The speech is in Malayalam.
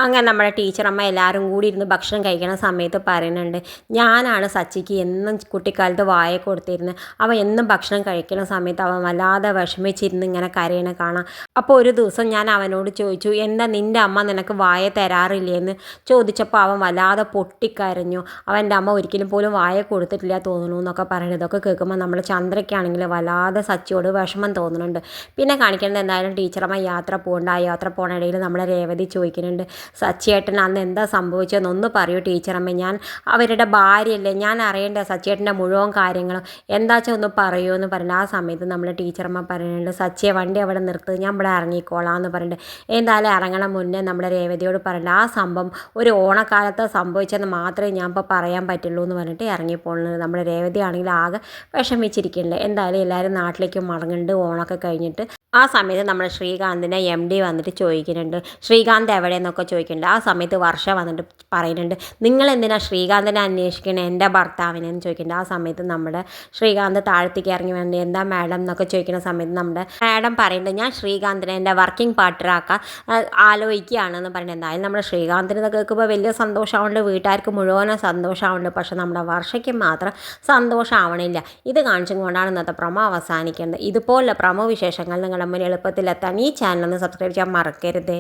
അങ്ങനെ നമ്മുടെ ടീച്ചറമ്മ എല്ലാവരും കൂടി ഇരുന്ന് ഭക്ഷണം കഴിക്കണ സമയത്ത് പറയുന്നുണ്ട്, ഞാനാണ് സച്ചിക്ക് എന്നും കുട്ടിക്കാലത്ത് വായ കൊടുത്തിരുന്നത്. അവൻ എന്നും ഭക്ഷണം കഴിക്കുന്ന സമയത്ത് അവൻ വല്ലാതെ വിഷമിച്ചിരുന്ന് ഇങ്ങനെ കരയണ കാണാം. അപ്പോൾ ഒരു ദിവസം ഞാൻ അവനോട് ചോദിച്ചു, എന്താ നിൻ്റെ അമ്മ നിനക്ക് വായ തരാറില്ലേന്ന് ചോദിച്ചപ്പോൾ അവൻ വല്ലാതെ പൊട്ടിക്കരഞ്ഞു. അവൻ്റെ അമ്മ ഒരിക്കലും പോലും വായ കൊടുത്തിട്ടില്ല തോന്നുന്നു എന്നൊക്കെ പറയുന്നത്. ഇതൊക്കെ കേൾക്കുമ്പോൾ നമ്മൾ ചന്ദ്രയ്ക്കാണെങ്കിൽ വല്ലാതെ സച്ചിയോട് വിഷമം തോന്നുന്നുണ്ട്. പിന്നെ കാണിക്കേണ്ടത് എന്തായാലും ടീച്ചറമ്മ യാത്ര പോകുന്നുണ്ട്. ആ യാത്ര പോകണ ഇടയിൽ നമ്മളെ രേവതി ചോദിക്കുന്നുണ്ട്, സച്ചിയേട്ടൻ അന്ന് എന്താ സംഭവിച്ചതെന്നൊന്ന് പറയൂ ടീച്ചറമ്മ, ഞാൻ അവരുടെ ഭാര്യയല്ലേ, ഞാൻ അറിയേണ്ട സച്ചിയേട്ടൻ്റെ മുഴുവൻ കാര്യങ്ങളും, എന്താ വെച്ചാൽ ഒന്ന് പറയൂ എന്ന് പറയുന്നത്. ആ സമയത്ത് നമ്മൾ ടീച്ചറമ്മ പറയുന്നുണ്ട്, സച്ചിയെ വണ്ടി അവിടെ നിർത്തുക, ഞാൻ ഇവിടെ ഇറങ്ങിക്കോളാം എന്ന് പറഞ്ഞിട്ട് എന്തായാലും ഇറങ്ങണം മുന്നേ നമ്മുടെ രേവതിയോട് പറയുന്നുണ്ട്, ആ സംഭവം ഒരു ഓണക്കാലത്ത് സംഭവിച്ചെന്ന് മാത്രമേ ഞാൻ ഇപ്പോൾ പറയാൻ പറ്റുള്ളൂ എന്ന് പറഞ്ഞിട്ട് ഇറങ്ങിപ്പോകുന്നത്. നമ്മുടെ രേവതി ആണെങ്കിൽ ആകെ വിഷമിച്ചിരിക്കുന്നുണ്ട്. എന്തായാലും എല്ലാവരും നാട്ടിലേക്ക് മടങ്ങുന്നുണ്ട് ഓണമൊക്കെ കഴിഞ്ഞിട്ട്. ആ സമയത്ത് നമ്മുടെ ശ്രീകാന്തിനെ MD വന്നിട്ട് ചോദിക്കുന്നുണ്ട്, ശ്രീകാന്ത് എവിടെയെന്നൊക്കെ ചോദിക്കുന്നുണ്ട്. ആ സമയത്ത് വർഷ വന്നിട്ട് പറയുന്നുണ്ട്, നിങ്ങൾ എന്തിനാണ് ശ്രീകാന്തിനെ അന്വേഷിക്കണേ, എൻ്റെ ഭർത്താവിനെന്ന് ചോദിക്കുന്നുണ്ട്. ആ സമയത്ത് നമ്മുടെ ശ്രീകാന്ത് താഴത്തേക്ക് ഇറങ്ങി വേണ്ടി എന്താ മാഡം എന്നൊക്കെ ചോദിക്കുന്ന സമയത്ത് നമ്മുടെ മാഡം പറയുന്നുണ്ട്, ഞാൻ ശ്രീകാന്തിനെ എൻ്റെ വർക്കിംഗ് പാർട്ട്ണറാക്കാൻ ആലോചിക്കുകയാണെന്ന് പറയുന്നത്. എന്തായാലും നമ്മുടെ ശ്രീകാന്തിനെ കേൾക്കുമ്പോൾ വലിയ സന്തോഷമാവുന്നുണ്ട്, വീട്ടുകാർക്ക് മുഴുവനും സന്തോഷമാവുന്നുണ്ട്. പക്ഷെ നമ്മുടെ വർഷയ്ക്ക് മാത്രം സന്തോഷമാവണില്ല. ഇത് കാണിച്ചും കൊണ്ടാണ് ഇന്നത്തെ പ്രമോ അവസാനിക്കുന്നത്. ഇതുപോലെ പ്രമോ വിശേഷങ്ങൾ നിങ്ങളുടെ മുന്നിൽ എളുപ്പത്തിലെത്താൻ ഈ ചാനൽ ഒന്ന് സബ്സ്ക്രൈബ് ചെയ്യാൻ മറക്കരുത്.